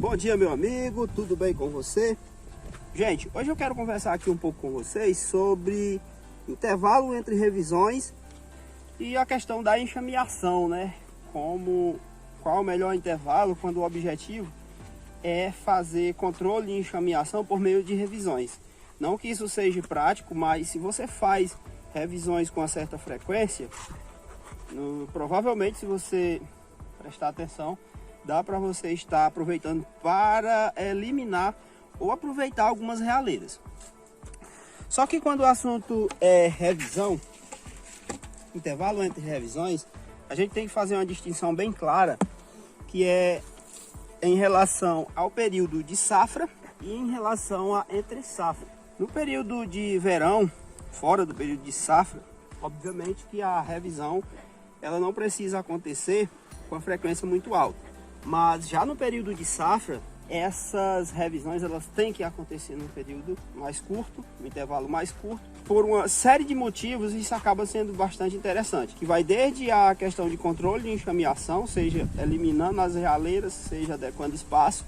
Bom dia, meu amigo, tudo bem com você? Gente, hoje eu quero conversar aqui um pouco com vocês sobre intervalo entre revisões e a questão da enxameação, né? Qual o melhor intervalo quando o objetivo é fazer controle e enxameação por meio de revisões. Não que isso seja prático, mas se você faz revisões com uma certa frequência, provavelmente, se você prestar atenção, dá para você estar aproveitando para eliminar ou aproveitar algumas realeiras. Só que quando o assunto é revisão, intervalo entre revisões, a gente tem que fazer uma distinção bem clara, que é em relação ao período de safra e em relação a entre safra. No período de verão, fora do período de safra, obviamente que a revisão ela não precisa acontecer com a frequência muito alta. Mas já no período de safra, essas revisões elas têm que acontecer num período mais curto, um intervalo mais curto. Por uma série de motivos, isso acaba sendo bastante interessante. Que vai desde a questão de controle de enxameação, seja eliminando as realeiras, seja adequando espaço.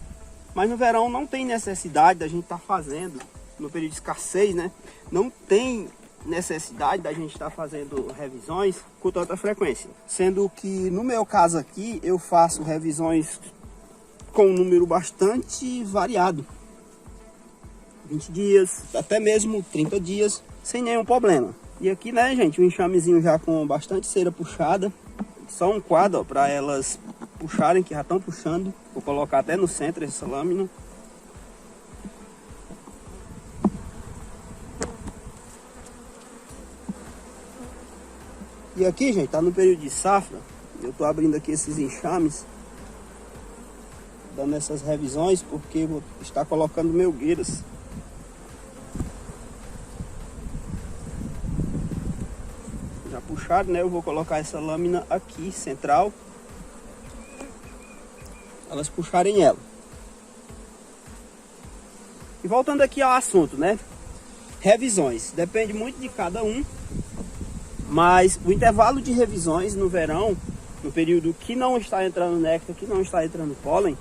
Mas no verão não tem necessidade da gente estar fazendo, no período de escassez, né? Não tem necessidade da gente estar fazendo revisões com tanta frequência. Sendo que no meu caso aqui, eu faço revisões com um número bastante variado. 20 dias, até mesmo 30 dias, sem nenhum problema. E aqui, né, gente, um enxamezinho já com bastante cera puxada. Só um quadro para elas puxarem, que já estão puxando. Vou colocar até no centro essa lâmina. E aqui, gente, tá no período de safra. Eu tô abrindo aqui esses enxames, dando essas revisões, porque vou estar colocando melgueiras. Já puxaram, né? Eu vou colocar essa lâmina aqui, central. Elas puxarem ela. E voltando aqui ao assunto, né? Revisões. Depende muito de cada um. Mas o intervalo de revisões no verão, no período que não está entrando néctar, que não está entrando pólen,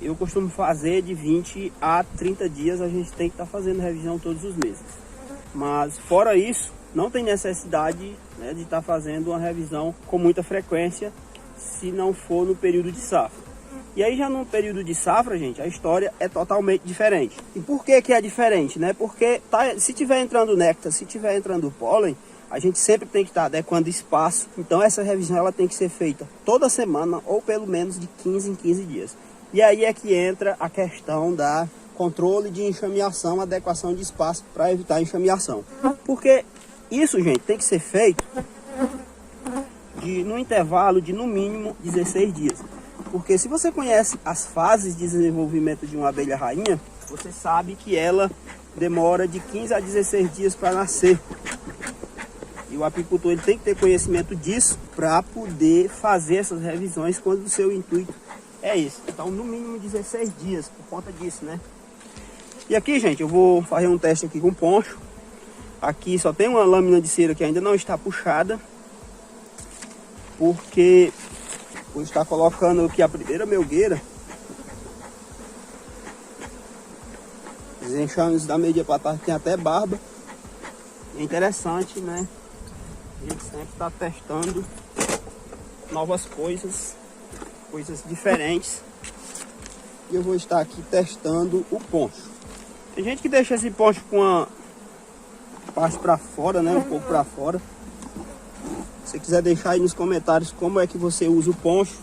eu costumo fazer de 20 a 30 dias. A gente tem que estar fazendo revisão todos os meses. Mas fora isso, não tem necessidade, né, de estar fazendo uma revisão com muita frequência, se não for no período de safra. E aí já no período de safra, gente, a história é totalmente diferente. E por que que é diferente, né? Porque se tiver entrando néctar, se tiver entrando pólen, a gente sempre tem que estar adequando espaço. Então essa revisão ela tem que ser feita toda semana ou pelo menos de 15 em 15 dias. E aí é que entra a questão da controle de enxameação, adequação de espaço para evitar a enxameação. Porque isso, gente, tem que ser feito no intervalo de no mínimo 16 dias. Porque se você conhece as fases de desenvolvimento de uma abelha rainha, você sabe que ela demora de 15 a 16 dias para nascer. E o apicultor ele tem que ter conhecimento disso para poder fazer essas revisões quando o seu intuito é esse. Então, no mínimo 16 dias, por conta disso, né? E aqui, gente, eu vou fazer um teste aqui com poncho. Aqui só tem uma lâmina de cera que ainda não está puxada, porque vou estar colocando aqui a primeira melgueira. Os enxames da média para trás tem até barba. É interessante, né? A gente sempre está testando novas coisas diferentes. E eu vou estar aqui testando o poncho. Tem gente que deixa esse poncho com a parte para fora, né? Um pouco para fora. Se você quiser deixar aí nos comentários como é que você usa o poncho,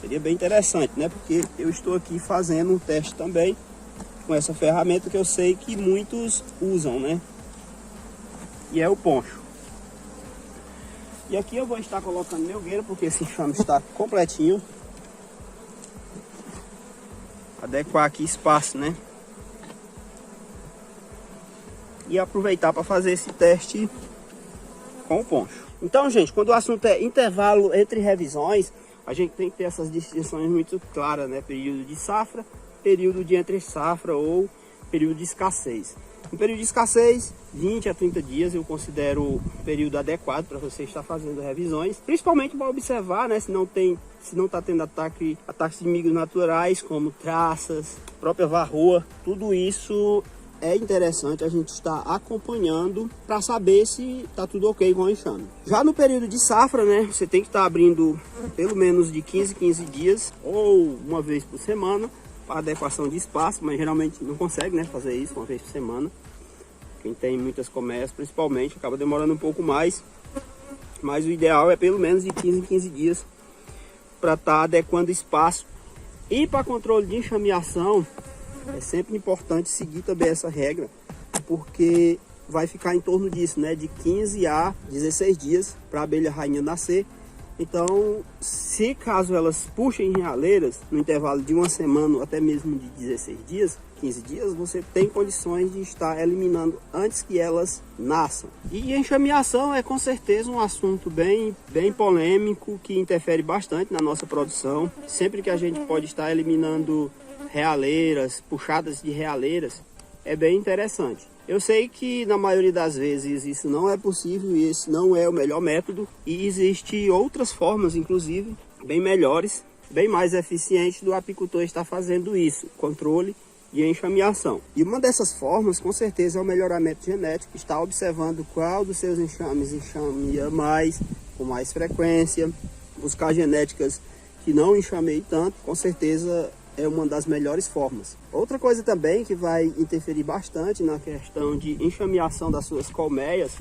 seria bem interessante, né? Porque eu estou aqui fazendo um teste também com essa ferramenta que eu sei que muitos usam, né? E é o poncho. E aqui eu vou estar colocando melgueira, porque esse enxame está completinho. Adequar aqui espaço, né? E aproveitar para fazer esse teste com o poncho. Então, gente, quando o assunto é intervalo entre revisões, a gente tem que ter essas distinções muito claras, né? Período de safra, período de entre safra ou período de escassez. No período de escassez, 20 a 30 dias eu considero o período adequado para você estar fazendo revisões, principalmente para observar, né, se não está tendo ataques de migos naturais, como traças, própria varroa. Tudo isso é interessante a gente estar acompanhando para saber se está tudo ok com o enxame. Já no período de safra, né, você tem que estar abrindo pelo menos de 15 dias ou uma vez por semana para adequação de espaço, mas geralmente não consegue, né, fazer isso uma vez por semana. Quem tem muitas colmeias, principalmente, acaba demorando um pouco mais, mas o ideal é pelo menos de 15 dias para estar adequando espaço. E para controle de enxameação, é sempre importante seguir também essa regra, porque vai ficar em torno disso, né, de 15 a 16 dias para a abelha rainha nascer. Então, se caso elas puxem realeiras no intervalo de uma semana ou até mesmo de 16 dias, 15 dias, você tem condições de estar eliminando antes que elas nasçam. E enxameação é com certeza um assunto bem polêmico, que interfere bastante na nossa produção. Sempre que a gente pode estar eliminando realeiras, puxadas de realeiras, é bem interessante. Eu sei que na maioria das vezes isso não é possível e esse não é o melhor método, e existem outras formas, inclusive, bem melhores, bem mais eficientes do apicultor estar fazendo isso, controle de enxameação. E uma dessas formas, com certeza, é o melhoramento genético, estar observando qual dos seus enxames enxamea mais, com mais frequência, buscar genéticas que não enxameiem tanto, com certeza é uma das melhores formas. Outra coisa também que vai interferir bastante na questão de enxameação das suas colmeias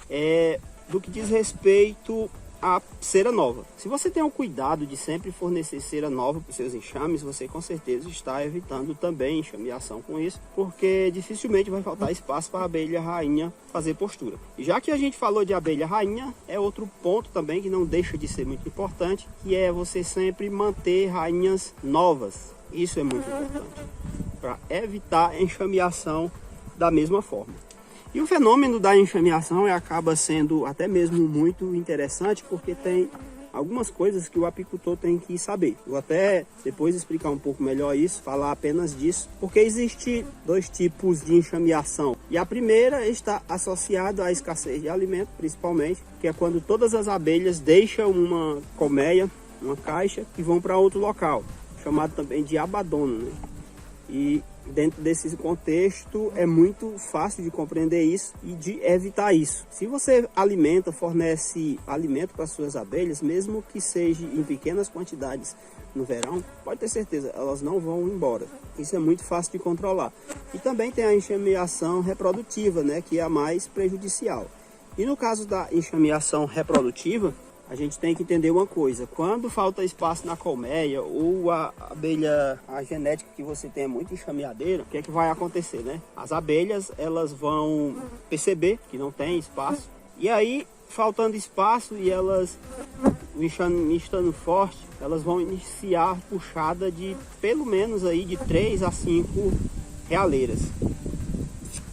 é do que diz respeito à cera nova. Se você tem o cuidado de sempre fornecer cera nova para os seus enxames, você com certeza está evitando também enxameação com isso, porque dificilmente vai faltar espaço para a abelha rainha fazer postura. E já que a gente falou de abelha rainha, é outro ponto também que não deixa de ser muito importante, que é você sempre manter rainhas novas. Isso é muito importante para evitar enxameação da mesma forma. E o fenômeno da enxameação acaba sendo até mesmo muito interessante, porque tem algumas coisas que o apicultor tem que saber. Vou até depois explicar um pouco melhor isso, falar apenas disso, porque existe dois tipos de enxameação. E a primeira está associada à escassez de alimento, principalmente, que é quando todas as abelhas deixam uma colmeia, uma caixa, e vão para outro local, chamado também de abandono, né? E dentro desse contexto é muito fácil de compreender isso e de evitar isso. Se você fornece alimento para suas abelhas, mesmo que seja em pequenas quantidades no verão, pode ter certeza, elas não vão embora. Isso é muito fácil de controlar. E também tem a enxameação reprodutiva, né, que é a mais prejudicial. E no caso da enxameação reprodutiva, a gente tem que entender uma coisa: quando falta espaço na colmeia ou a abelha, a genética que você tem é muito enxameadeira, o que é que vai acontecer, né? As abelhas, elas vão perceber que não tem espaço, e aí, faltando espaço e elas, o enxame estando forte, elas vão iniciar a puxada de pelo menos aí de 3 a 5 realeiras.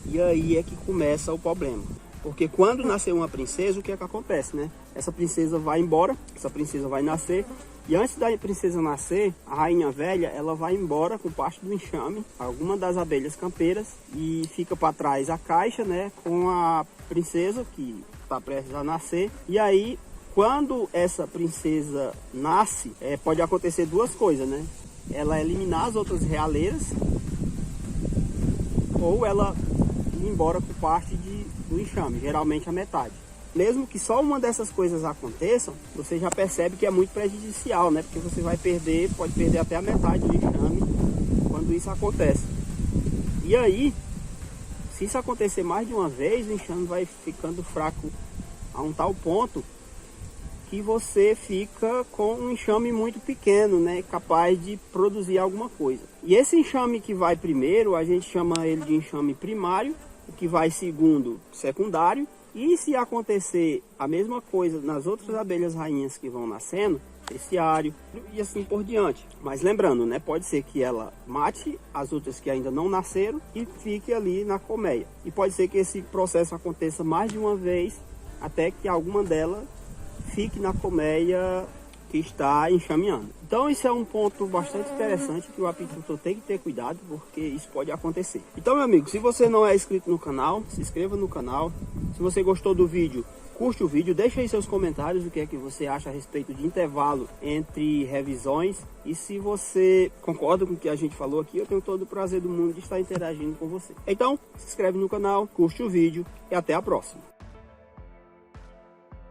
E aí é que começa o problema. Porque quando nascer uma princesa, o que é que acontece, né? Essa princesa vai embora, essa princesa vai nascer, e antes da princesa nascer, a rainha velha, ela vai embora com parte do enxame, alguma das abelhas campeiras, e fica para trás a caixa, né, com a princesa que está prestes a nascer. E aí, quando essa princesa nasce, pode acontecer duas coisas, né? Ela eliminar as outras realeiras, ou ela ir embora com parte do enxame, geralmente a metade. Mesmo que só uma dessas coisas aconteçam, você já percebe que é muito prejudicial, né? Porque você pode perder até a metade do enxame quando isso acontece. E aí, se isso acontecer mais de uma vez, o enxame vai ficando fraco a um tal ponto que você fica com um enxame muito pequeno, né? Capaz de produzir alguma coisa. E esse enxame que vai primeiro, a gente chama ele de enxame primário, o que vai segundo, secundário. E se acontecer a mesma coisa nas outras abelhas rainhas que vão nascendo, terciário e assim por diante. Mas lembrando, né, pode ser que ela mate as outras que ainda não nasceram e fique ali na colmeia. E pode ser que esse processo aconteça mais de uma vez, até que alguma delas fique na colmeia que está enxameando. Então isso é um ponto bastante interessante que o apicultor tem que ter cuidado, porque isso pode acontecer. Então, meu amigo, se você não é inscrito no canal, se inscreva no canal. Se você gostou do vídeo, curte o vídeo, deixa aí seus comentários o que é que você acha a respeito de intervalo entre revisões. E se você concorda com o que a gente falou aqui, eu tenho todo o prazer do mundo de estar interagindo com você. Então, se inscreve no canal, curte o vídeo e até a próxima.